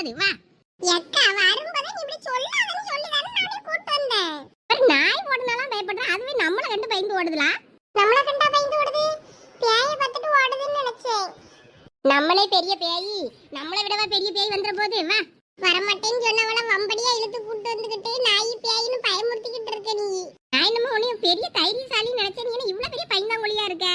முடியாது. வா எக்கா வரும்போது நீ இப்படி சொல்லாதன்னு சொல்லிதானே நானே கூட்டி வந்தேன். ஒரு நாய் ஓடுனாலாம் பயப்படுறேன், அதுவே நம்மள கண்டு பயந்து ஓடுதுலாம். நம்மள கண்டா பயந்து ஓடுது? பேயை பார்த்துட்டு ஓடுதுன்னு நினைச்சேன். நம்மளே பெரிய பேய், நம்மளை விடவா பெரிய பேய் வந்துற போது. வா வரமாட்டேன்னு சொன்னவள வம்படியா இழுத்து கூட்டு வந்துகிட்டு நாய் பேயின்னு பயமுறுத்திக்கிட்டு இருக்க நீ. நான் என்னமோ உன்னையும் பெரிய தைரியசாலின்னு நினைச்சேன், நீ என்ன இவ்வளவு பெரிய பயந்தாங்கொழியா இருக்க?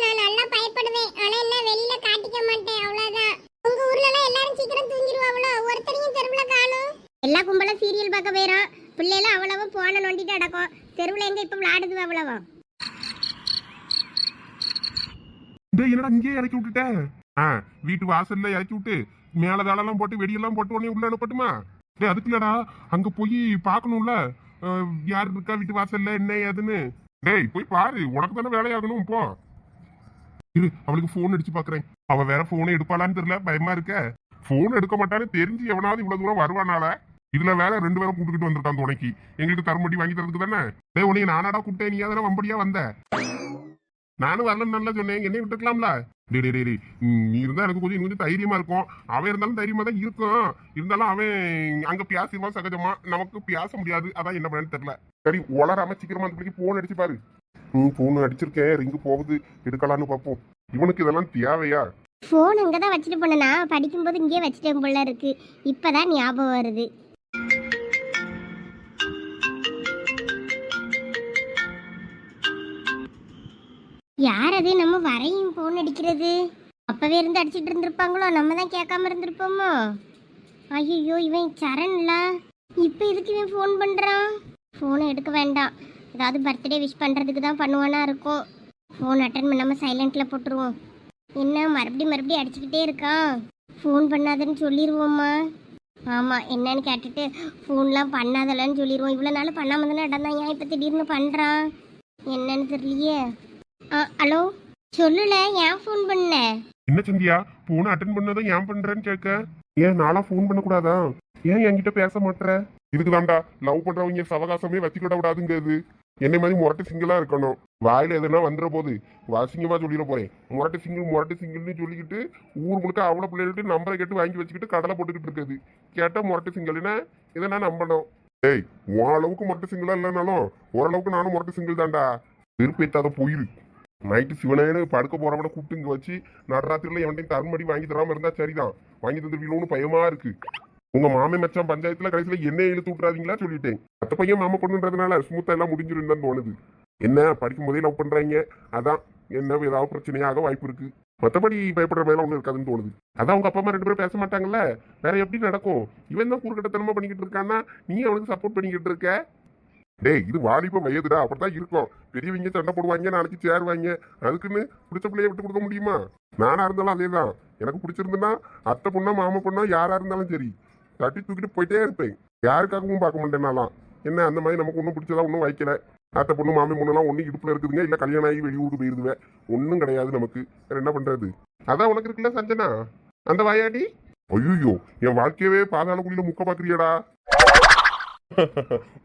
நான் நல்லா பயப்படுவேன், ஆனா என்ன வெளியில காட்டிக்க மாட்டேன், அவ்வளவுதான். உங்க ஊர்ல எல்லாம் எல்லாரும் சீக்கிரம் தூங்கிடுவாங்களோ? ஒருத்தரையும் தெருவுல காணும். எல்லா கும்பலும் சீரியல் பார்க்க போயிடும், பிள்ளைலாம் அவ்வளவோ போன நோண்டிட்டு அடக்கும். தெருவுல எங்க இப்ப விளையாடுது அவ்வளவோ. என்னடா இங்கே இறக்கி விட்டுட்ட? வீட்டு வாசல்ல இறக்கி விட்டு மேலதாளெல்லாம் போட்டு வெடியெல்லாம் போட்டு உடனே உள்ள அனுப்பட்டுமா? அதுக்கு இல்லடா, அங்க போய் பாக்கணும்ல யார் இருக்கா வீட்டு வாசல்ல என்ன ஏதுன்னு. டேய் போய் பாரு, உனக்கு தானே வேலையாகணும். போ இரு, அவளுக்கு போன் அடிச்சு பாக்குறேன். அவ வேற போனை எடுப்பாளான்னு தெரியல, பயமா இருக்க. போன் எடுக்க மாட்டான்னு தெரிஞ்சு எவனாவது இவ்வளவு தூரம் வருவானால. இதுல வேற 2 பேரும் கூப்பிட்டுக்கிட்டு வந்துட்டான் துணைக்கு. எங்களுக்கு தருமடி வாங்கி தரதுக்கு தானே. டேய் உனக்கு நானாடா கூப்பிட்டேன், நீ தானே வம்படியா வந்த. நானும் வரலன்னு நல்லா சொன்னேன், என்னையும் விட்டுக்கலாம்ல. டே நீ இருந்தா எனக்கு கொஞ்சம் தைரியமா இருக்கும். அவன் இருந்தாலும் தைரியமா தான் இருக்கும். இருந்தாலும் அவன் அங்க பேசிடுவான் சகஜமா, நமக்கு பேச முடியாது. அதான் என்ன பண்ணு தெரியல. சரி உளராம சீக்கிரமா அந்த பிள்ளைக்கு போன் அடிச்சு பாரு. போன் அடிச்சிருக்கேன், ரிங்கு போகுது, எடுக்கலான்னு பார்ப்போம். இவனுக்கு இதெல்லாம் தேவையா? போன் அங்கதான் வச்சுட்டு போனா, படிக்கும்போது இங்கே வச்சுட்டேன் போல இருக்கு. இப்பதான் ஞாபகம் வருது. யார் அது நம்ம வரையும் போன் அடிக்கிறது? அப்பவே இருந்து அடிச்சிட்டு இருந்திருப்பாங்களோ, நம்ம தான் கேட்காம இருந்திருப்போமோ. ஐயோ இவன் சரண்ல, இப்போ இதுக்கு இவன் ஃபோன் பண்ணுறான். ஃபோனை எடுக்க வேண்டாம், ஏதாவது பர்த்டே விஷ் பண்ணுறதுக்கு தான் பண்ணுவானா இருக்கும். ஃபோன் அட்டன் பண்ணாமல் சைலண்டில் போட்டுருவோம். என்ன மறுபடியும் அடிச்சுக்கிட்டே இருக்கான்? ஃபோன் பண்ணாதன்னு சொல்லிடுவோம்மா. ஆமாம் என்னன்னு கேட்டுட்டு ஃபோன்லாம் பண்ணாதலன்னு சொல்லிடுவோம். இவ்வளோ நாள் பண்ணாமல் தானே இடந்தான், ஏன் இப்போ திடீர்னு பண்ணுறான் என்னன்னு தெரியலையே. ஹலோ சொல்லுல, ஏன் ஃபோன் பண்ண? என்ன சந்தியா, போன அட்டன் பண்ணதும் ஏன் பண்றேன்னு கேட்க. ஏன் நாளா ஃபோன் பண்ண கூடாதா? ஏன் என்கிட்ட பேச மாட்டேற? இதுக்குதான்டா லவ் பண்றவங்க சவகாசமே வச்சுக்கிட கூடாதுங்கிறது. என்னை மாதிரி முரட்டு சிங்கிளா இருக்கணும். வாயில எதுனா வந்துட போது வாசிங்கமா சொல்லிட போறேன். முரட்டு சிங்கிள்னு சொல்லிக்கிட்டு ஊர் முழுக்க அவ்வளோ பிள்ளைகிட்டு நம்பரை கேட்டு வாங்கி வச்சுக்கிட்டு கடலை போட்டுக்கிட்டு இருக்குது. கேட்டா முரட்டு சிங்கிள்னா இதை நான் நம்பணும். டேய் உன் அளவுக்கு முரட்டு சிங்கிளா இல்லைனாலும் ஓரளவுக்கு நானும் முரட்டு சிங்கிள் தான்டா. விருப்பத்தாத போயிரு. நைட்டு சிவனேன்னு படுக்க போறவன கூப்பிட்டு இங்க வச்சு நடராத்திரில எவன்டையும் தருமடி வாங்கி தராம இருந்தா சரிதான். வாங்கி தந்துருவீங்களோன்னு பயமா இருக்கு. உங்க மாமே மச்சான் பஞ்சாயத்துல கடைசியில என்ன இழுத்து விட்டுறாதீங்களா சொல்லிட்டேன். மத்த பையன் மாமா கொண்டுன்றதுனால ஸ்மூத்தா எல்லாம் முடிஞ்சிருந்தான்னு தோணுது. என்ன படிக்கும் போதே லவ் பண்றாங்க, அதான் என்ன ஏதாவது பிரச்சனையாக வாய்ப்பு இருக்கு. மற்றபடி பயப்படுற மாதிரி ஒன்றும் இருக்காதுன்னு தோணுது. அதான் உங்க அப்பா அம்மா 2 பேரும் பேச மாட்டாங்கல்ல, வேற எப்படி நடக்கும்? இவன் தான் கூறுகட்டத்தனமா பண்ணிக்கிட்டு இருக்கான்னா நீ அவனுக்கு சப்போர்ட் பண்ணிக்கிட்டு இருக்க. டேய் இது வாலிப வயதுடா, அப்படிதான் இருக்கும். பெரியவங்க சண்டை போடுவாங்க, நாளைக்கு சேருவாங்க. அதுக்குன்னு பிடிச்ச பிள்ளைய விட்டு கொடுக்க முடியுமா? நானா இருந்தாலும் அதே தான். எனக்கு பிடிச்சிருந்துன்னா அத்தை பொண்ணா மாமா பொண்ணா யாரா இருந்தாலும் சரி தட்டி தூக்கிட்டு போயிட்டே இருப்பேன். யாருக்காகவும் பார்க்க மாட்டேன்னாலாம். என்ன அந்த மாதிரி நமக்கு ஒன்றும் பிடிச்சதா ஒன்றும் வைக்கல. அத்தை பொண்ணு மாமி பொண்ணுலாம் ஒன்றும் இடுப்புல இருக்குதுங்க, இல்லை கல்யாணம் ஆகி வெளியூருக்கு போயிருதுவேன். ஒன்றும் கிடையாது நமக்கு. வேற என்ன பண்றது? அதான் உனக்கு இருக்குல்ல சஞ்சனா அந்த வாயாடி. ஐயோ என் வாழ்க்கையவே பாதாள குழியில முக்க பாக்குறியடா.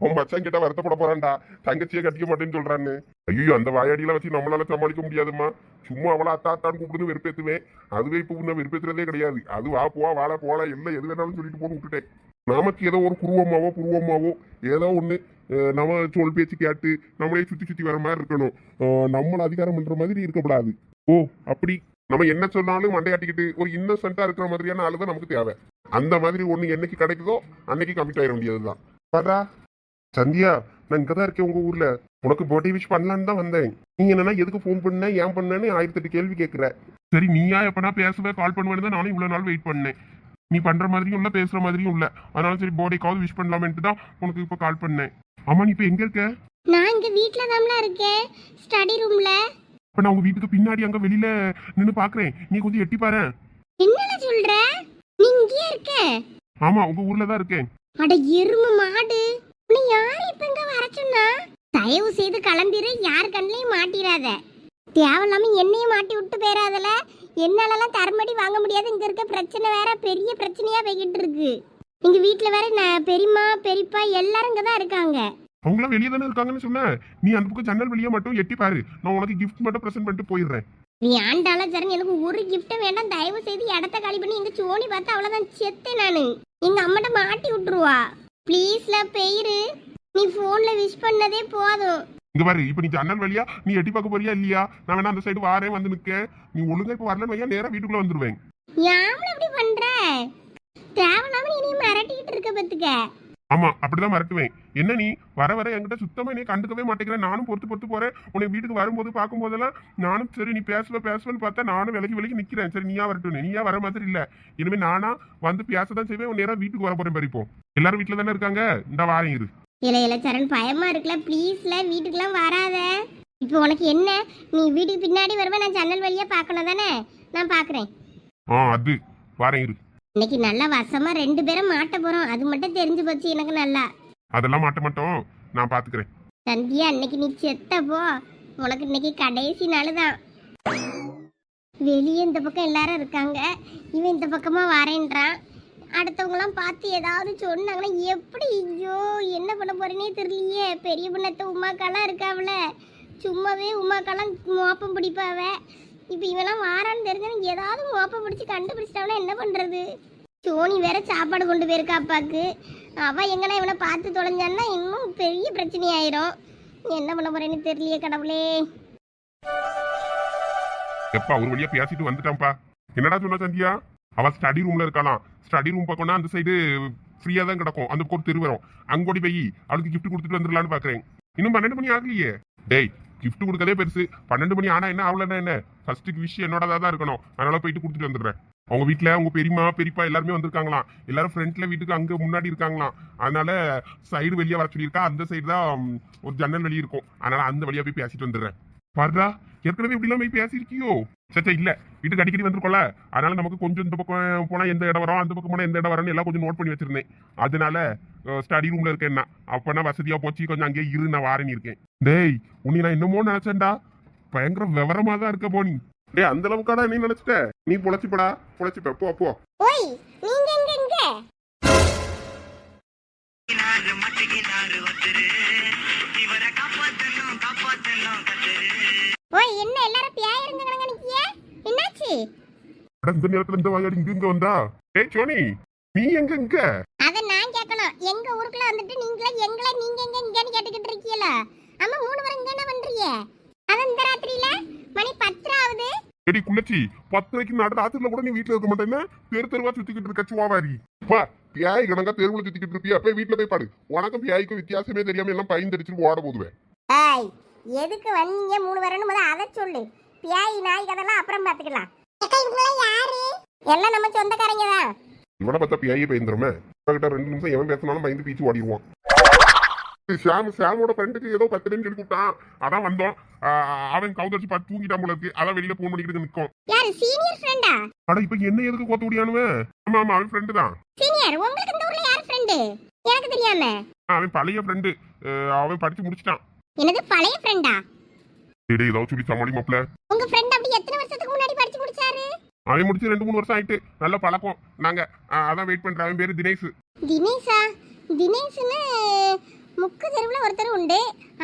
உன் மச்சான் கிட்ட வருத்தப்பட போறான்டா, தங்கச்சியை கட்டிக்க மாட்டேன்னு சொல்றான்னு. ஐயோ அந்த வாயாடியில வச்சு நம்மளால சமாளிக்க முடியாதுமா. சும்மா அவளை அத்தாத்தான்னு கூப்பிடுன்னு வெறுப்பேத்துவேன். அதுவே இப்போ நான் வெறுப்பேத்துறதே கிடையாது. அது வா போவா வாழ போகலாம் எல்லாம் எது வேணாலும் சொல்லிட்டு போன்னு விட்டுட்டேன். நமக்கு ஏதோ ஒரு புருவமாவோ ஏதோ ஒண்ணு நம்ம சொல் பேச்சு கேட்டு நம்மளே சுத்தி வர மாதிரி இருக்கணும். நம்மள அதிகாரம் பண்ற மாதிரி இருக்கக்கூடாது. ஓ அப்படி நம்ம என்ன சொன்னாலும் மண்டையாட்டிக்கிட்டு ஒரு இன்னசென்ட்டா இருக்கிற மாதிரியான ஆளுதான் நமக்கு தேவை. அந்த மாதிரி ஒண்ணு என்னைக்கு கிடைக்குதோ அன்னைக்கு கமிட் ஆயிட வேண்டியதுதான். பாரா சந்தியா, நான் இங்கதான் இருக்கேன் உங்க ஊர்ல. உனக்கு பர்த்டே விஷ் பண்ணலான்னு தான் வந்தேன். நீங்க என்னன்னா எதுக்கு ஃபோன் பண்ண ஏன் பண்ணேன்னு 1008 கேள்வி கேட்கிற. சரி நீயா எப்பனா பேசுவே கால் பண்ணுவேன்னு தான் நானும் இவ்வளவு நாள் வெயிட் பண்ணேன். நீ பண்ற மாதிரியும் இல்ல பேசுற மாதிரியும் இல்ல. அதனால சரி பர்த்டேக்காவது விஷ் பண்ணலாமேன்ட்டு தான் உனக்கு இப்ப கால் பண்ணேன். ஆமா நீ இப்ப எங்க இருக்க? நான் இங்க வீட்ல தான்ல இருக்கேன், ஸ்டடி ரூம்ல. இப்ப நான் உங்க வீட்டுக்கு பின்னாடி அங்க வெளியில நின்னு பாக்குறேன். நீ கொஞ்சம் எட்டி பாரு. என்னல சொல்ற? நீ இங்கே இருக்க? ஆமா உங்க ஊர்ல தான் இருக்கேன். அட எருமை மாடு, நீ யார் இப்ப இங்க வர சொன்னா? தயவு செய்து கிளம்பிரு, யார் கண்ணிலையும் மாட்டிராத. தேவையில்லாம என்னையும் மாட்டி விட்டு போயிடாதல. என்னாலலாம் தரமடி வாங்க முடியாது. இங்க இருக்க பிரச்சனை வேற பெரிய பிரச்சனையா போய்கிட்டு இருக்கு. எங்க வீட்டுல வேற பெரியம்மா பெரியப்பா எல்லாரும் இங்கதான் இருக்காங்க. அவங்களாம் வெளியே தானே இருக்காங்கன்னு சொன்ன. நீ அந்த பக்கம் ஜன்னல் வெளியே மட்டும் எட்டி பாரு. நான் உனக்கு கிஃப்ட் மட்டும் பிரசன்ட் பண்ணிட்டு போயிடுறேன். நீ ஆண்டாள சரண் எனக்கு ஒரு கிஃப்ட் வேண்டாம், தயவு செய்து இடத்த காலி பண்ணி எங்க சோனி பார்த்தா அவ்வளவுதான் செத்தேன் நானு. எங்க அம்மாட்ட மாட்டி விட்டுருவா. ப்ளீஸ்ல பெயிரு, நீ போன்ல விஷ் பண்ணதே போதும். இங்க பாரு, இப்ப நீ ஜன்னல் வழியா நீ எட்டி பார்க்க போறியா இல்லையா? நான் வேணா அந்த சைடு வாரேன் வந்து நிக்க. நீ ஒழுங்கா இப்ப வரல வையா, நேரா வீட்டுக்குள்ள வந்துருவேன். யாமல இப்படி பண்ற? தேவலாம நீ மிரட்டிட்டு இருக்க பத்துக்க. ஆமா, அப்படிதான் மிரட்டுவேன். என்ன நீ வர வர என்கிட்ட சுத்தமா நீ கண்டுக்கவே மாட்டேங்கிறேன். நானும் பொறுத்து போறேன். உன்னை வீட்டுக்கு வரும்போது பார்க்கும்போதெல்லாம் நானும் சரி நீ பேசுவேன்னு பார்த்தா நானும் விலகி நிக்கிறேன். சரி நீயா வரட்டும், நீயா வர மாதிரி இல்ல. இனிமே நானா வந்து பேசதான் செய்வேன். உன் நேரம் வீட்டுக்கு வர போறேன். பறிப்போம் எல்லாரும் வீட்டுல தானே இருக்காங்க. இந்த வாரம் இரு. இல்ல சரண், பயமா இருக்குல்ல, ப்ளீஸ்ல வீட்டுக்குலாம் வராத. இப்போ உனக்கு என்ன, நீ வீட்டுக்கு பின்னாடி வருவேன், நான் ஜன்னல் வழியா பார்க்கணும் தானே? நான் பாக்குறேன். அது வாரம் இரு. இன்னைக்கு நல்லா வசமா 2 பேரும் மாட்ட போறோம், அது மட்டும் தெரிஞ்சு போச்சு எனக்கு நல்லா. அதெல்லாம் மாட்ட மாட்டோம், நான் பாத்துக்கிறேன். சந்தியா, இன்னைக்கு நீ செத்த போ. உனக்கு இன்னைக்கு கடைசி நாள் தான். வெளியே இந்த பக்கம் எல்லாரும் இருக்காங்க, இவன் இந்த பக்கமா வரேன்றான். அடுத்தவங்களாம் பார்த்து ஏதாவது சொன்னாங்கன்னா எப்படி? ஐயோ, என்ன பண்ண போறேனே தெரியலையே. பெரிய பொண்ணத்தை உமாக்காலாம் இருக்காவல, சும்மாவே உமாக்காலாம் மோப்பம் பிடிப்பாவ. இப்போ இவெல்லாம் வாரான்னு தெரிஞ்சா ஏதாவது மோப்பம் பிடிச்சி கண்டுபிடிச்சிட்டாவனா என்ன பண்றது? சோனி வேற சாப்பாடு கொண்டு போயிருக்கா அப்பாக்கு. அவ எங்கன்னா இவனை பார்த்து தொலைஞ்சான்னா இன்னும் பெரிய பிரச்சனை ஆயிரும். என்ன பண்ண போறேன்னு தெரியலையே கடவுளே. எப்பா ஒரு வழியா பேசிட்டு வந்துட்டான்ப்பா. என்னடா சொன்ன சந்தியா? அவ ஸ்டடி ரூம்ல இருக்கலாம். ஸ்டடி ரூம் பக்கம்னா அந்த சைடு ஃப்ரீயா தான் கிடக்கும். அந்த பக்கம் தெரு வரும். அங்கோடி போய் அவளுக்கு கிஃப்ட் கொடுத்துட்டு வந்துடலான்னு பாக்குறேன். இன்னும் 12 மணி ஆகலையே. டேய், கிஃப்ட் கொடுக்கதே பெருசு. 12 மணி ஆனா என்ன அவ்வளோன்னா என்ன? ஃபர்ஸ்ட் விஷயம் என்னோடதா தான் இருக்கணும். அதனால போயிட்டு கொடுத்துட்டு வந்துடுறேன். அவங்க வீட்டுல அவங்க பெரியமா பெரியப்பா எல்லாருமே வந்திருக்காங்களாம். எல்லாரும் ஃப்ரண்ட்ல வீட்டுக்கு அங்க முன்னாடி இருக்காங்களாம். அதனால சைடு வெளியே வர சொல்லியிருக்கா. அந்த சைடு தான் ஒரு ஜன்னல் வெளியே இருக்கும். அதனால அந்த வழியா போய் பேசிட்டு வந்துடுறேன். பாருடா, ஏற்கனவே இப்படி எல்லாம் போய் பேசியிருக்கியோ? சச்சா இல்ல, வீட்டுக்கு அடிக்கடி வந்திருக்கோம்ல. அதனால நமக்கு கொஞ்சம் இந்த பக்கம் போனா எந்த இடம் வரும், அந்த பக்கம் போனா எந்த இடம் வரும்னு எல்லாம் கொஞ்சம் நோட் பண்ணி வச்சிருந்தேன். அதனால ஸ்டடி ரூம்ல இருக்கேன். அப்பனா வசதியா போச்சு, கொஞ்சம் அங்கேயே இரு, நான் வாரேன்னு இருக்கேன். டேய், உன்னை நான் என்னமோ நினைச்சேன்டா. பயங்கர விவரமா தான் இருக்க போனி. டேய், அந்த அளவுக்காடா நீ நினைச்சிட்ட? நீ பொழைச்சிப்படா, பொழைச்சிப்ப. போ போ. ஓய், நீங்க எங்க? ஓய், என்ன எல்லாரும் பியாய இருங்கங்க நிக்கிய? என்னாச்சு? அட, இந்த நேரத்துல இந்த வாயாடி இங்க வந்தா? டேய் சோனி, நீ எங்க? அத நான் கேட்கணும். எங்க ஊருக்குள்ள வந்துட்டு நீங்க எங்கன்னு கேட்டுக்கிட்டு இருக்கீங்களா? அம்மா 3 பேரும் இங்க என்ன பண்றீங்க? அது இந்த ராத்திரியில மணி 10 ஆகுது. எடி குள்ளச்சி, 10 நடு ராத்திரில கூட நீ வீட்டுல இருக்க மாட்டேன்னு தெருவா சுத்திக்கிட்டு இருக்க சுவாவாரி. பா, பியாய் கணக்கா தெருவுல சுத்திக்கிட்டு இருப்பியா? போய் வீட்டுல போய் பாடு. உனக்கும் பியாய்க்கும் வித்தியாசமே தெரியாம எல்லாம் பயந்துடிச்சு ஓட போதுவேன். ஏய், எதுக்கு வந்தீங்க 3 பேரும் முத அத சொல்லு. பியாய் நாய் கதெல்லாம் அப்புறம் பாத்துக்கலாம். அக்கா, இவங்க யாரு? எல்லாம் நம்ம சொந்தக்காரங்க தான். இவனை பார்த்தா பியாயே பயந்துருமே. கிட்ட 2 நிமிஷம் எவன் பேசினாலும் பயந்து பீச்சு ஓடிடுவான். சாமோட ஃப்ரெண்டுக்கு ஏதோ 10 சொல்லி கூப்பிட்டான். அதான் வந்தோம். அவன் கவுதரிச்சு பார்த்து தூங்கிட்டான் போல இருக்கு. அதான் வெளியில போன் பண்ணிக்கிட்டு நிற்கும். யாரு, சீனியர் ஃப்ரெண்டா? அட, இப்ப என்ன எதுக்கு கோத்து முடியானுவே? ஆமா ஆமா, அவன் ஃப்ரெண்டு தான். சீனியர், உங்களுக்கு இந்த ஊர்ல யார் ஃப்ரெண்டு? எனக்கு தெரியாம. அவன் பழைய ஃப்ரெண்டு. அவன் படிச்சு முடிச்சிட்டான். என்னது, பழைய ஃப்ரெண்டா? டேய், ஏதாவது சொல்லி சமாளி மாப்ள. உங்க ஃப்ரெண்ட் அப்படி எத்தனை வருஷத்துக்கு முன்னாடி படிச்சு முடிச்சாரு? அவன் முடிச்சு 2-3 வருஷம் ஆயிட்டு. நல்ல பழக்கம் நாங்க. அதான் வெயிட் பண்றேன். அவன் பேரு தினேஷ். தினேஷா? தினேஷ்னு முக்கு தெருவுல ஒருத்தர் உண்டு.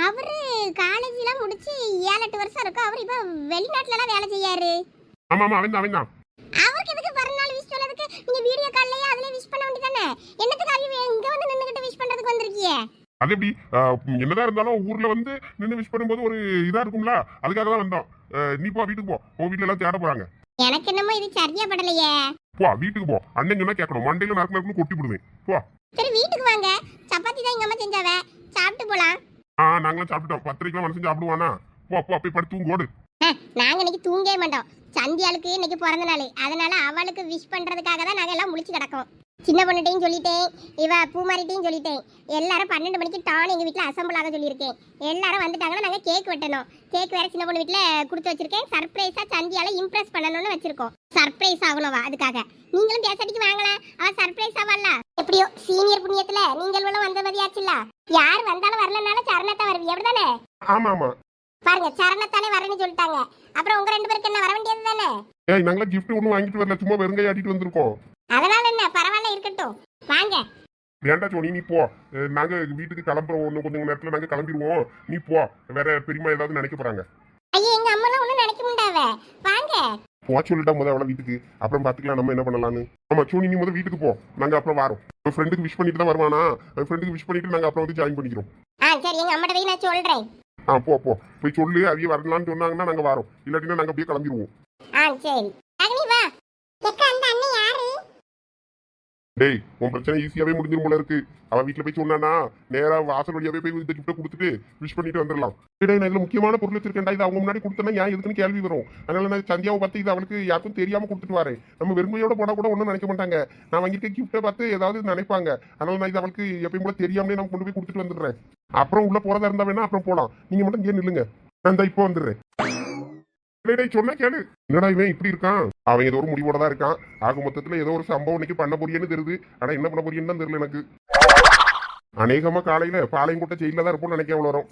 அவரு காலேஜ்லாம் முடிச்சு 7-8 வருஷம் இருக்கும். அவர் இப்ப வெளிநாட்டுல எல்லாம் வேலை செய்யாரு. ஆமா ஆமா, அவன் தான். அவருக்கு எதுக்கு பிறநாள் விஷ் சொல்லதுக்கு நீங்க வீடியோ கால்லயே அதுல விஷ் பண்ண வேண்டியதானே? என்னத்துக்கு அவங்க இங்க வந்து நின்னுகிட்டு விஷ் பண்றதுக்கு வந்திருக்கீங்க? அது எப்படி? என்னதான் இருந்தாலும் ஊர்ல வந்து நின்று விஷ் பண்ணும்போது ஒரு இதா இருக்கும்ல, அதுக்காக தான் வந்தோம். நீ போ, வீட்டுக்கு போ. உன் வீட்டுல எல்லாம் தேட போறாங்க. எனக்கு என்னமோ இது சரியா படலையே. போ, வீட்டுக்கு போ. அண்ணன் சொன்னா கேட்கணும். மண்டையில நறுக்கு கொட்டி விடுவேன். போ. சரி, வீட்டுக்கு வாங்க. சப்பாத்தி தான் எங்க அம்மா செஞ்சாவ, சாப்பிட்டு போலாம். நாங்களும் சாப்பிட்டோம். 10:30 மனுஷன் சாப்பிடுவானா? போ போ, போய் படுத்து தூங்கோடு. நாங்க இன்னைக்கு தூங்கவே மாட்டோம். சந்தியாளுக்கு இன்னைக்கு பிறந்த நாள். அதனால அவளுக்கு விஷ் பண்றதுக்காக தான் நாங்க எல்லாம் முழிச்சு கிடக்கோம். சின்ன பொண்ணுட்டையும் சொல்லிட்டேன், இவ பூமாரிட்டையும் சொல்லிட்டேன். எல்லாரும் 12 மணிக்கு டான் எங்க வீட்டுல அசம்பிள் ஆக சொல்லியிருக்கேன். எல்லாரும் வந்துட்டாங்கன்னா நாங்க கேக் வெட்டணும். கேக் வேற சின்ன பொண்ணு வீட்டுல கொடுத்து வச்சிருக்கேன். சர்ப்ரைஸா சந்தியால இம்ப்ரெஸ் பண்ணணும்னு வச்சிருக்கோம். சர்ப்ரைஸ் ஆகணும்வா, அதுக்காக நீங்களும் பேசடிக்கு வாங்கலாம். அவ சர்ப்ரைஸ் ஆவல்ல. எப்படியோ சீனியர் புண்ணியத்துல நீங்களும் வந்த மதியாச்சுல்ல. யார் வந்தாலும் வரலனால சரணத்தா வருவீங்க, அப்படிதானே? ஆமா ஆமா. பாருங்க, சரணத்தானே வரேன்னு சொல்லிட்டாங்க. அப்புறம் உங்க 2 பேருக்கு என்ன வர வேண்டியது தானே? ஏய், நாங்களா கிஃப்ட் ஒன்றும் வாங்கிட்டு வரல. சும்மா வெறுங்கை ஆட்டிட்டு வந்திருக்கோம். அதனால என்ன, பரவாயில்ல, இருக்கட்டும். வாங்க. வேண்டா சோனி, நீ போ. நாங்க வீட்டுக்கு கிளம்புறோம். இன்னும் கொஞ்சம் நேரத்துல நாங்க கிளம்பிடுவோம். நீ போ. வேற பெரியமா ஏதாவது நினைக்க போறாங்க. ஐயா, எங்க அம்மாலாம் ஒண்ணும் நினைக்க முடியாத. வாங்க. போக சொல்லிட்டா முத அவளை வீட்டுக்கு, அப்புறம் பாத்துக்கலாம் நம்ம என்ன பண்ணலாம்னு. ஆமா சோனி, நீ முத வீட்டுக்கு போ, நாங்க அப்புறம் வரோம். ஃப்ரெண்டுக்கு விஷ் பண்ணிட்டு தான் வருவானா, ஃப்ரெண்டுக்கு விஷ் பண்ணிட்டு நாங்க அப்புறம் வந்து ஜாயின் பண்ணிக்கிறோம். சரி, எங்க அம்மாட்ட போய் நான் சொல்றேன். போ போய் சொல்லு, அவிய வரலான்னு சொன்னாங்கன்னா நாங்க வரோம், இல்லாட்டினா நாங்க அப்படியே கிளம்பிடுவோம். சரி அக்னி வா. எக்கா அந்த அண்ணன் யாரு? டேய், உன் பிரச்சனை ஈஸியாவே முடிஞ்சிரும் போல இருக்கு. அவன் வீட்டுல போய் சொன்னானா நேரா வாசல் வழியாவே போய் இந்த கிஃப்ட்டை கொடுத்துட்டு விஷ் பண்ணிட்டு வந்துடலாம். டேய், நான் இதுல முக்கியமான பொருள் வச்சிருக்கேன்டா, இது அவங்க முன்னாடி கொடுத்தனா ஏன் எதுக்குன்னு கேள்வி வரும். அதனால நான் சந்தியாவை பார்த்து இது அவளுக்கு யாருக்கும் தெரியாம கொடுத்துட்டு வரேன். நம்ம வெறுமையோட போனா கூட ஒன்றும் நினைக்க மாட்டாங்க. நான் வாங்கியிருக்க கிஃப்ட்டை பார்த்து ஏதாவது நினைப்பாங்க. அதனால நான் இது அவளுக்கு எப்பயும் கூட தெரியாமலே நான் கொண்டு போய் கொடுத்துட்டு வந்துடுறேன். அப்புறம் உள்ள போறதா இருந்தா வேணா அப்புறம் போலாம், நீங்க மட்டும் இங்கே நில்லுங்க, நான் இந்த இப்போ வந்துடுறேன். சொன்ன கேளு, என்னடா இவன் இப்படி இருக்கான்? அவன் ஏதோ ஒரு முடிவோட தான் இருக்கான். ஆக மொத்தத்துல ஏதோ ஒரு சம்பவம் இன்னைக்கு பண்ண போறியன்னு தெரியுது. ஆனா என்ன பண்ண போறியன்னு தான் தெரியல எனக்கு. அநேகமா காலையில பாளையங்கோட்டை ஜெயில தான் இருப்போம்னு நினைக்க வரும்.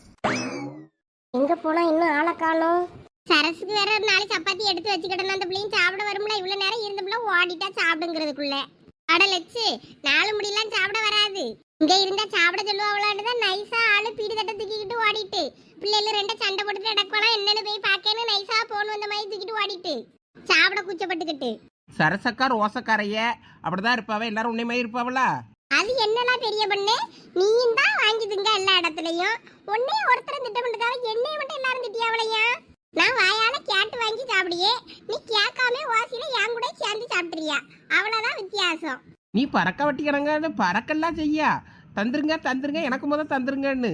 எங்க போனா இன்னும் ஆளை காணோம். சரசுக்கு வேற ஒரு நாளைக்கு சப்பாத்தி எடுத்து வச்சுக்கிட்டேன். அந்த பிள்ளையும் சாப்பிட வரும்ல, இவ்வளவு நேரம் இருந்த பிள்ளை ஓடிட்டா சாப்பிடுங்கிறதுக்குள்ள அடலச்சு 4 முடியெல்லாம் சாப்பிட வராது. இங்க இருந்தா சாப்பிட சொல்லுவாங்களான்னு தான் நைஸா ஆளு பீடி தட்டை தூக்கிக்கிட்டு ஓடிட்டு, பிள்ளைல 2 சண்டை போட்டுட்டு நடக்கலாம், என்னன்னு போய் பாக்கேன்னு நைஸா போன் வந்த மாதிரி தூக்கிட்டு ஓடிட்டு சாப்பிட கூச்சப்பட்டுக்கிட்டு. சரசக்கா ரோசக்காரைய அப்படிதான் இருப்பாவ, எல்லாரும் உன்னை மாதிரி இருப்பாவளா? அது என்னலாம் பெரிய பண்ணு, நீயும் தான் வாங்கிதுங்க எல்லா இடத்துலயும். ஒன்னே ஒருத்தர் திட்டமிட்டுக்காக என்னைய மட்டும் எல்லாரும் திட்டியாவளையா? நான் வாயால கேட்டு வாங்கி சாப்பிடியே, நீ கேட்காம வாசியில என் கூட சேர்ந்து சாப்பிட்றியா? அவ்வளவுதான் வித்தியாசம். நீ பறக்க வட்டிக்கிறங்க, பறக்கெல்லாம் செய்யா. தந்துருங்க தந்துருங்க, எனக்கு முதல் தந்துருங்கன்னு.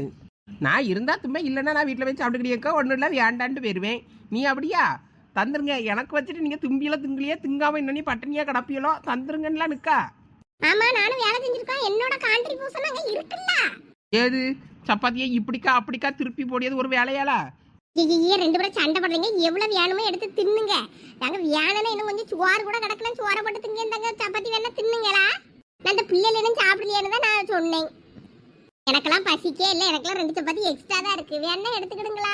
நான் இருந்தா தும்ப, இல்லைன்னா நான் வீட்டில் போய் சாப்பிட்டுக்கிட்டேக்கா, ஒன்றும் இல்லை வேண்டான்ட்டு போயிடுவேன். நீ அப்படியா? தந்துருங்க, எனக்கு வச்சுட்டு நீங்கள் தும்பியில திங்கிலியே திங்காம இன்னும் நீ பட்டனியா கிடப்பியலோ, தந்துருங்கன்னுலாம் நிற்கா. ஆமா, நானும் வேலை செஞ்சிருக்கோம், என்னோட கான்ட்ரிபியூஷன் அங்க இருக்குல்ல. ஏது சப்பாத்தியை இப்படிக்கா அப்படிக்கா திருப்பி போடியது ஒரு வேலையாளா? ஐயே, 2 பேரும் சண்டை போடுறீங்க, எவ்வளவு வேணுமோ எடுத்து தின்னுங்க. நாங்க வேணும்னா இன்னும் கொஞ்சம் சோறு கூட கிடக்கலாம், சோறை போட்டு திங்க, இந்த சப்பாத்தி வேணா தின்னுங்களா? நான் அந்த பிள்ளைல இன்னும் சாப்பிடலையான்னு தான் நான் சொன்னேன். எனக்கெல்லாம் பசிக்கே இல்லை, எனக்கெல்லாம் 2 சப்பாத்தி எக்ஸ்ட்ரா தான் இருக்கு, வேணா எடுத்துக்கிடுங்களா?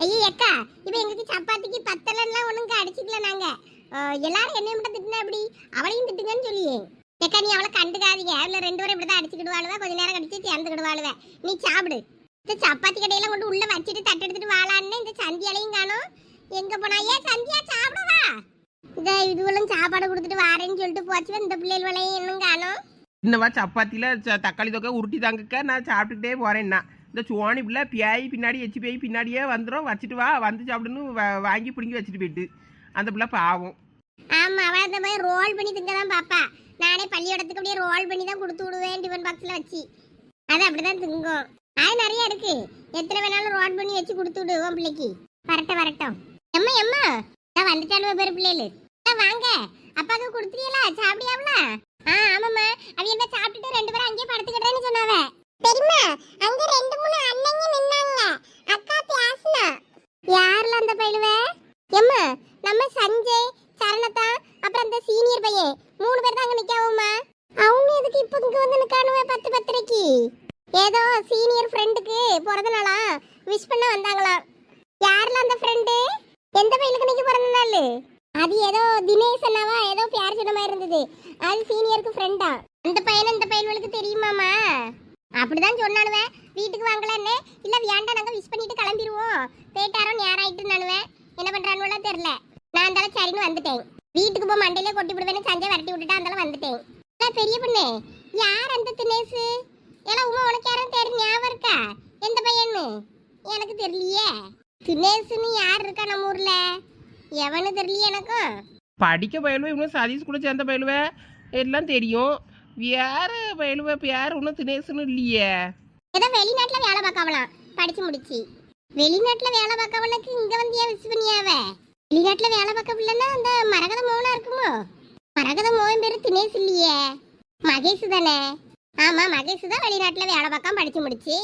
ஐயே அக்கா, இப்ப எங்களுக்கு சப்பாத்திக்கு பத்தலன்னா ஒண்ணுங்க அடிச்சுக்கல. நாங்க எல்லாரும் என்னைய மட்டும் திட்டினா எப்படி, அவளையும் திட்டுங்கன்னு சொல்லியே. ஏக்கா, நீ அவளை கண்டுக்காதீங்க, அவளை 2 பேரும் இப்படிதான் அடிச்சுக்கிடுவாளுவ, கொஞ்ச நேரம் கடிச்சு சேர்ந்துக்கிடுவாளுவ. நீ சாப்பிடு. இந்த சப்பாத்தி கடையெல்லாம் கொண்டு உள்ள வச்சுட்டு தட்டு எடுத்துட்டு வாழான்னு இந்த சந்தியாலையும் காணும். எங்க போனா? ஏன் சந்தியா சாப்பிடவா? இந்த இதுவெல்லாம் சாப்பாடு கொடுத்துட்டு வாரேன்னு சொல்லிட்டு போச்சு, இந்த பிள்ளைகளையும் இன்னும் காணும். இன்னவா சப்பாத்தியில் தக்காளி தொக்கை உருட்டி தாங்கக்கா, நான் சாப்பிட்டுக்கிட்டே போகிறேன்னா இந்த சோனி பிள்ளை பியாய் பின்னாடி எச்சு பேய் பின்னாடியே வந்துடும், வச்சுட்டு வா வந்து சாப்பிடுன்னு வாங்கி பிடுங்கி வச்சுட்டு போயிட்டு அந்த பிள்ளை பாவம். ஆமா, அவ அந்த மாதிரி ரோல் பண்ணி திங்கதான் பாப்பா. நானே பள்ளியோடத்துக்கு அப்படியே ரோல் பண்ணி தான் கொடுத்து விடுவேன் டிஃபன் பாக்ஸ்ல வச்சு. அது அப்படிதான் திங்கும். அது நிறைய இருக்கு, எத்தனை வேணாலும் ரோல் பண்ணி வச்சு கொடுத்து விடுவோம் பிள்ளைக்கு. வரட்டும். எம்மா எம்மா, நான் வந்துட்டாலும் பேரு பிள்ளைகளு. வாங்க, அப்பாவுக்கு கொடுத்துறீங்களா? சாப்பிடியாவல? ஆமாம்மா, அவ என்ன சாப்பிட்டுட்டு 2 பேரும் அங்கேயே படுத்துக்கிட்டேன்னு சொன்னாவ. தெரியுமா, அங்க 2-3 அண்ணங்க நின்னாங்க. அக்கா பேசுனா. யாருல அந்த பையலுவ? எம்மா, நம்ம சஞ்சய், சரணதா, அப்புறம் அந்த சீனியர் பையன் 3 பேர் தான் அங்க நிக்காவுமா. அவங்க எதுக்கு இப்போ இங்க வந்து நிக்கானுவ 10:30க்கு? ஏதோ சீனியர் ஃப்ரெண்டுக்கு பிறந்த நாளா, விஷ் பண்ண வந்தாங்களாம். யாருல அந்த ஃப்ரெண்டு? எந்த பையனுக்கு இன்னைக்கு பிறந்த நாள்? அது ஏதோ தினேஷ் அண்ணாவா ஏதோ பேர் சொன்ன மாதிரி இருந்தது. அது சீனியருக்கு ஃப்ரெண்டா. அந்த பையனை இந்த பையனுக்கு தெரியுமாமா? அப்படிதான் சொன்னானுவேன். வீட்டுக்கு வாங்கலான்னு, இல்ல வேண்டாம் நாங்க விஷ் பண்ணிட்டு கிளம்பிடுவோம், போயிட்டாரோ நேரம் ஆயிட்டு நானுவேன். என்ன பண்றான்னு தெரியல. நான் அந்த சரின்னு வந்துட்டேன். வீட்டுக்கு போய் மண்டையிலே கொட்டி விடுவேன்னு சஞ்சய் விரட்டி விட்டுட்டு அந்த வந்துட்டேன். பெரிய பொண்ணு, யார் அந்த தினேஷ்? எல்லாம் உமா, உனக்கு யாரும் தெரியும் ஞாபகம் இருக்கா? எந்த பையன்னு எனக்கு தெரியலையே. தினேஷ்னு யார் இருக்கா நம்ம ஊர்ல? எவனு தெரியலையே எனக்கும். படிக்க பயிலுவே இன்னும் சதீஷ் கூட சேர்ந்த பயிலுவே எல்லாம் தெரியும். வேற பயிலுவே பேர் ஒன்றும் தினேஷ்னு இல்லையே. ஏதோ வெளிநாட்டுல வேலை பார்க்கவலாம், படிச்சு முடிச்சு. வெளிநாட்டுல வேலை பார்க்கவனுக்கு இங்க வந்து ஏன் விஷ் பண்ணியாவ? வெளிநாட்டுல வேலை பார்க்க பிள்ளைன்னா அந்த மரகத மோகனா இருக்குமோ? மரகத மோகன் பேரு தினேஷ் இல்லையே, மகேஷ் தானே? ஆமா, மகேஷ் தான் வெளிநாட்டுல வேலை பார்க்காம படிச்சு முடிச்சு.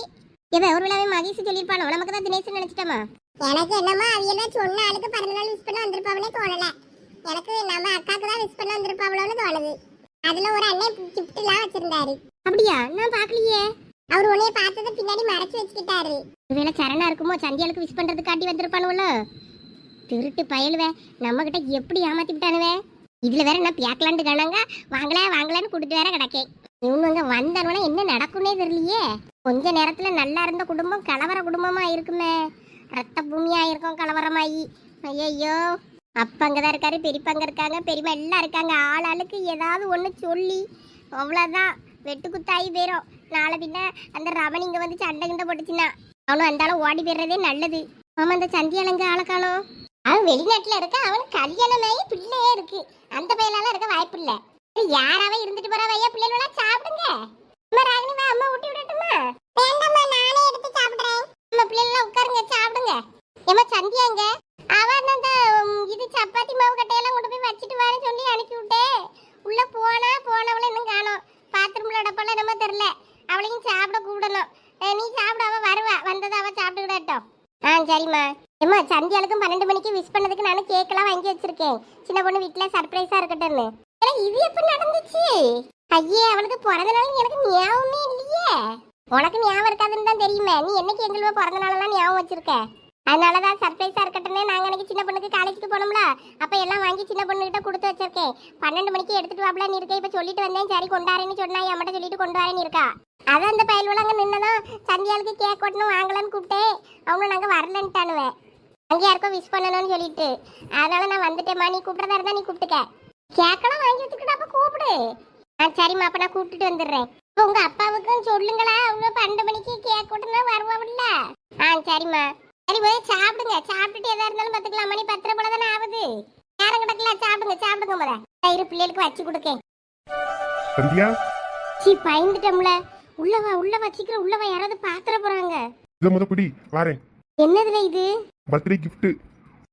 இவ ஒரு விழாவே மகேஷ் சொல்லியிருப்பானோ, நமக்கு தான் தினேஷ் நினைச்சிட்டோமா? எனக்கு என்னமா அவியெல்லாம் சொன்ன ஆளுக்கு பிறந்தநாள் விஷ் பண்ண வந்திருப்பாவனே தோணல. எனக்கு நம்ம அக்காக்கு தான் விஷ் பண்ண வந்திருப்பாவளோன்னு தோணுது. அதுல ஒரு அண்ணன் கிஃப்ட் எல்லாம் வச்சிருந்தாரு. அப்படியா? நான் பாக்கலையே. அவர் உன்னைய பார்த்தத பின்னாடி மறைச்சு வச்சுக்கிட்டாரு. ஒருவேளை சரணா இருக்குமோ, சந்தியாளுக்கு விஷ் பண்றது காட்டி வந்திருப்பானுவோ. திருட்டு பயலுவே, நம்ம கிட்ட எப்படி ஏமாத்தி விட்டானுவே. இதுல வேற நான் பேக்கலாண்டு காணாங்க, வாங்கலான்னு கூட்டிட்டு வேற கிடக்கேன். இவங்க வந்தானுவனா என்ன நடக்கும்னே தெரியலையே. கொஞ்ச நேரத்துல நல்லா இருந்த குடும்பம் கலவர குடும்பமா இருக்குமே. ரத்த பூமியா இருக்கும் கலவரமாயி. ஐயோ, அப்பா அங்கதான் இருக்காரு, பெரியப்பாங்க இருக்காங்க, பெரியம்மா எல்லாம் இருக்காங்க. ஆளுக்கு ஏதாவது ஒண்ணு சொல்லி அவ்வளவுதான் வெட்டு குத்தாயி போயிரும். நாளை பின்ன அந்த ரமணி இங்க வந்து சண்டை கிண்ட போட்டுச்சுன்னா அவனும் அந்த ஆளு ஓடி போயிடுறதே நல்லது. ஆமா, அந்த சந்தியாலங்க ஆளை காணோம். அவன் வெளிநாட்டுல இருக்க, அவனுக்கு கல்யாணமாயி பிள்ளையே இருக்கு. அந்த பையனால இருக்க வாய்ப்பு இல்ல. யாராவே இருந்துட்டு போற வையா, பிள்ளைகளா சாப்பிடுங்க. அம்மா ராகினி வா, அம்மா ஊட்டி விடட்டுமா? வேண்டாம்மா, நானே எடுத்து சாப்பிடுறேன். அம்மா பிள்ளைகளா உட்காருங்க, சாப்பிடுங்க. ஏமா சந்தியாங்க அவன் அந்த இது சப்பாத்தி மாவு கட்டையெல்லாம் கொண்டு போய் வச்சுட்டு வரேன்னு சொல்லி அனுப்பி விட்டேன். உள்ள போனவளை இன்னும் காணோம். பாத்ரூம்ல டப்பால நம்ம தெரியல. அவளையும் சாப்பிட கூப்பிடணும். நீ சாப்பிட, அவ வருவா. வந்ததை அவ சாப்பிட்டுக்கிடட்டும். சரிம்மா. ஏம்மா சந்தியாளுக்கும் 12 மணிக்கு விஷ் பண்ணதுக்கு நானும் கேக்கெல்லாம் வாங்கி வச்சிருக்கேன். சின்ன பொண்ணு வீட்டுல சர்ப்ரைஸா இருக்கட்டும்னு. இது எப்ப நடந்துச்சு? ஐயே, அவளுக்கு பிறந்த நாள் எனக்கு ஞாபகமே இல்லையே. உனக்கு ஞாபகம் இருக்காதுன்னு தான் தெரியுமே. நீ என்னைக்கு எங்களுக்கு பிறந்த நாளெல்லாம் ஞாபகம் வச்சிருக்க. அதனாலதான் சர்ப்ரைஸா இருக்கட்டும்னு நாங்க அன்னைக்கு சின்ன பொண்ணுக்கு காலேஜுக்கு போனோம்ல, அப்ப எல்லாம் வாங்கி சின்ன பொண்ணுகிட்ட கொடுத்து வச்சிருக்கேன். 12 மணிக்கு எடுத்துட்டு வாப்லான்னு இருக்கேன். இப்ப சொல்லிட்டு வந்தேன், சரி கொண்டாரேன்னு சொன்னா என்கிட்ட சொல்லிட்டு கொண்டு வரேன்னு இருக்கா. அதான் அந்த பயல்வெல்லாம் அங்க நின்னதான் சந்தியாளுக்கு கேக் ஒட்டணும் வாங்கலான்னு கூப்பிட்டேன். அவங்களும் நாங்க வரலன்ட்டானுவேன். அங்கே யாருக்கும் விஷ் பண்ணணும்னு சொல்லிட்டு. அதனால நான் வந்துட்டேம்மா. நீ கூப்பிட்றதா இருந்தா நீ கூப்பிட்டுக்க. கேக்கெல்லாம் வாங்கி வச்சுக்கிட்டு அப்ப கூப்பிடு. சரிம்மா, அப்ப நான் கூப்பிட்டுட்டு வந்துடுறேன். இப்போ உங்க அப்பாவுக்கும் சொல்லுங்களா, அவங்க 12 மணிக்கு கேக் கொட்டுனா வருவாவில்ல. சரிம்மா. சரி, போய் சாப்பிடுங்க. சாப்பிட்டுட்டு எதா இருந்தாலும் பார்த்துக்கலாம். மணி 10 போல தானே ஆகுது. நேரம் கிடக்கல. சாப்பிடுங்க முத. தயிர் பிள்ளைகளுக்கு வச்சு கொடுக்கேன். சந்தியா, பயந்துட்டோம்ல. உள்ள வச்சுக்கிற. உள்ளவா யாராவது பாத்திர போறாங்க. இத முத பிடி, வாரேன். என்னதுல இது? Birthday gift.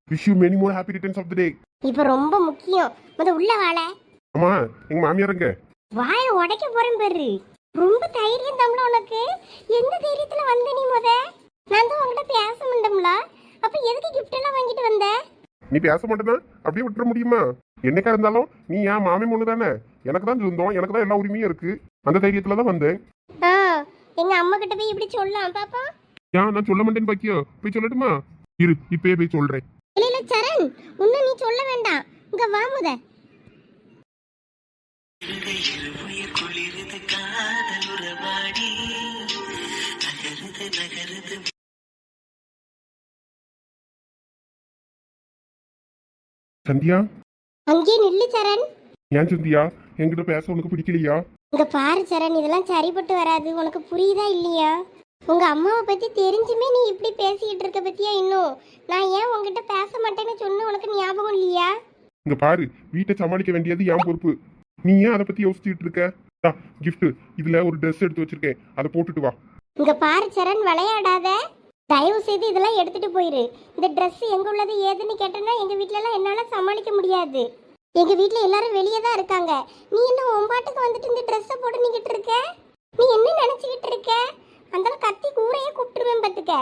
wish you many more happy returns of the day. இப்ப ரொம்ப முக்கியம். முத உள்ள வாழ. அம்மா, எங்க மாமியாருங்க. வாய உடைக்க போறேன் பேரு. ரொம்ப தைரியம் தம்பள உனக்கு. எந்த தைரியத்துல வந்த நீ முத? நான் தான் உங்ககிட்ட பேச முடியல. அப்ப எதுக்கு gift எல்லாம் வாங்கிட்டு வந்த? நீ பேச மாட்டேனா அப்படியே விட்டுற முடியுமா? என்னைக்கா இருந்தாலும் நீ என் மாமி பொண்ணு தானே. எனக்கு தான் சொந்தம், எனக்கு தான் எல்லா உரிமையும் இருக்கு. அந்த தைரியத்துல தான் வந்தேன். எங்க அம்மா கிட்ட போய் இப்படி சொல்லலாம் பாப்பா? ஏன் நான் சொல்ல மாட்டேன்னு பாக்கியோ? போய் சொல்லட்டுமா? இரு, இப்பயே போய் சொல்றேன். இல்ல சரண், இன்னும் நீ சொல்ல வேண்டாம். இங்க வா முத. சந்தியா, அங்கே நில்லு சரண். ஏன் சந்தியா, என்கிட்ட பேச உனக்கு பிடிக்கலையா? இங்க பாரு சரண், இதெல்லாம் சரிப்பட்டு வராது. உனக்கு புரியுதா இல்லையா? உங்க அம்மாவை பத்தி தெரிஞ்சுமே நீ இப்படி பேசிக்கிட்டு இருக்க பத்தியா? இன்னும் நான் ஏன் உங்ககிட்ட பேச மாட்டேன்னு சொன்ன உனக்கு ஞாபகம் இல்லையா? இங்க பாரு, வீட்டை சமாளிக்க வேண்டியது என் பொறுப்பு. நீ ஏன் அதை பத்தி யோசிச்சுட்டு இருக்க? கிஃப்ட், இதுல ஒரு ட்ரெஸ் எடுத்து வச்சிருக்கேன், அதை போட்டுட்டு வா. இங்க பாரு சரண், விளையாடாத. தயவு செய்து இதெல்லாம் எடுத்துட்டு போயிரு. இந்த ட்ரெஸ் எங்க உள்ளது ஏதுன்னு கேட்டேன்னா எங்க வீட்ல எல்லாம் என்னால சமாளிக்க முடியாது. எங்க வீட்ல எல்லாரும் வெளியே தான் இருக்காங்க. நீ என்ன உன்பாட்டுக்கு வந்துட்டு இந்த ட்ரெஸ்ஸை போட்டு நிக்கிட்டு இருக்க? நீ என்ன நினைச்சுக்கிட்டு இருக்க? அந்த கத்தி கூரையே கூப்பிட்டுருவேன் பாத்துக்க.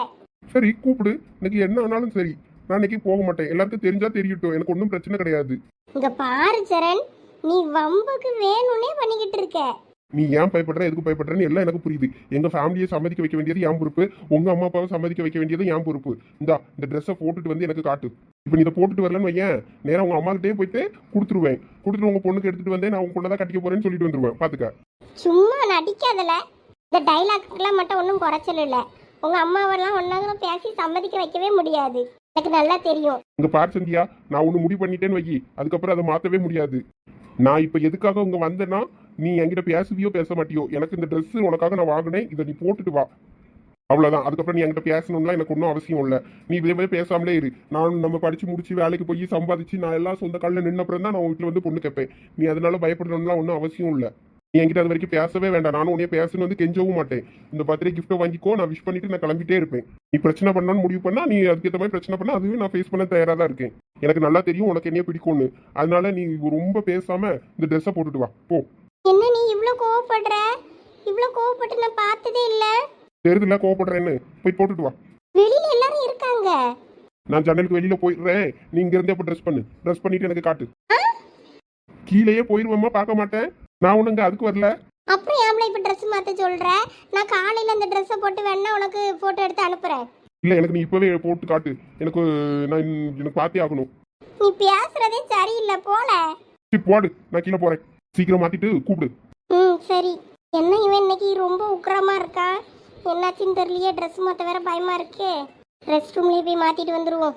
சரி, கூப்பிடு. இன்னைக்கு என்ன ஆனாலும் சரி, நான் இன்னைக்கு போக மாட்டேன். எல்லாருக்கும் தெரிஞ்சா தெரியட்டும், எனக்கு ஒன்றும் பிரச்சனை கிடையாது. இங்க பாரு சரண், நீ வம்புக்கு வேணும்னே பண்ணிக்கிட்டு இருக்க. நீ ஏன் பயப்படுற, எதுக்கு பயப்படுறன்னு எல்லாம் எனக்கு புரியுது. எங்க ஃபேமிலியை சம்மதிக்க வைக்க வேண்டியது என் பொறுப்பு, உங்க அம்மா அப்பாவை சம்மதிக்க வைக்க வேண்டியது என் பொறுப்பு. இந்த ட்ரெஸ்ஸை போட்டுட்டு வந்து எனக்கு காட்டு. இப்போ நீ இதை போட்டுட்டு வரலன்னு வையேன், நேரம் உங்க அம்மா கிட்டே போயிட்டு கொடுத்துருவேன். கொடுத்துட்டு உங்க பொண்ணுக்கு எடுத்துட்டு வந்தேன், நான் உங்க பொண்ணை தான் கட்டிக்க போறேன்னு சொல்லிட்டு வந்துருவேன். பாத்துக்க. சும்மா நடிக்காதல. இந்த டைலாக்குக்கெல்லாம் மட்டும் ஒன்றும் குறைச்சல் இல்லை. உங்க அம்மாவெல்லாம் ஒன்னாக பேசி சம்மதிக்க வைக்கவே முடியாது. எனக்கு நல்லா தெரியும். இங்க பார் சந்தியா, நான் ஒண்ணு முடிவு பண்ணிட்டேன்னு வை, அதுக்கப்புறம் அதை மாத்தவே முடியாது. நான் இப்ப எதுக்காக உங்க வந்தேன்னா, நீ என்கிட்ட பேசுவியோ பேச மாட்டியோ, எனக்கு இந்த ட்ரெஸ் உனக்காக நான் வாங்கினேன், இதை நீ போட்டுட்டு வா, அவ்வளவுதான். அதுக்கப்புறம் நீ என்கிட்ட பேசணும்லாம் எனக்கு ஒன்றும் அவசியம் இல்லை. நீ இதே மாதிரி பேசாமலே இரு. நான் நம்ம படிச்சு முடிச்சு வேலைக்கு போய் சம்பாதிச்சு நான் எல்லாம் சொந்த காலில் நின்னப்புறம் தான் நான் உங்க வீட்டில் வந்து பொண்ணு கேட்பேன். நீ அதனால பயப்படணும்லாம் ஒன்றும் அவசியம் இல்லை. நீ என்கிட்ட அது வரைக்கும் பேசவே வேண்டாம். நானும் உன்னைய பேசணும் வந்து கெஞ்சவும் மாட்டேன். இந்த பர்த்டே கிஃப்ட்டை வாங்கிக்கோ, நான் விஷ் பண்ணிட்டு நான் கிளம்பிட்டே இருப்பேன். நீ பிரச்சனை பண்ணணும்னு முடிவு பண்ணா, நீ அதுக்கேற்ற மாதிரி பிரச்சனை பண்ணா, அதுவே நான் ஃபேஸ் பண்ண தயாராக தான் இருக்கேன். எனக்கு நல்லா தெரியும் உனக்கு என்னைய பிடிக்கும்னு. அதனால நீ ரொம்ப பேசாம இந்த ட்ரெஸ்ஸை போட்டுட்டு வா, போ. என்ன நீ இவ்ளோ கோவப்படுற? இவ்ளோ கோவப்பட்டு நான் பார்த்ததே இல்ல. தெரியுதுல கோவப்படுறேன்னு, போய் போட்டுட்டு வா. வெளியில எல்லாரும் இருக்காங்க. நான் ஜன்னலுக்கு வெளியில போயிடுறேன், நீ இங்க இருந்தே அப்ப ட்ரெஸ் பண்ணிட்டு எனக்கு காட்டு. கீழேயே போயிருவேமா, பார்க்க மாட்டேன். நான் உனக்கு அதுக்கு வரல. அப்புறம் ஏம்ல இப்ப ட்ரெஸ் மாத்த சொல்ற? நான் காலையில அந்த ட்ரெஸ்ஸை போட்டு வேணா உனக்கு போட்டோ எடுத்து அனுப்புறேன். இல்ல, எனக்கு நீ இப்பவே போட்டு காட்டு. எனக்கு பார்த்தே ஆகணும். நீ பேசுறதே சரியில்லை போல. போடு, நான் கீழே போறேன். சீக்கிரம் மாத்திட்டு கூப்பிடு. சரி. என்ன இவன் இன்னைக்கு ரொம்ப உக்கிரமா இருக்கா? என்னாச்சுன்னு தெரியலையே. ட்ரெஸ் மாத்த வேற பயமா இருக்கே. ரெஸ்ட் ரூம்லயே போய் மாத்திட்டு வந்துருவோம்.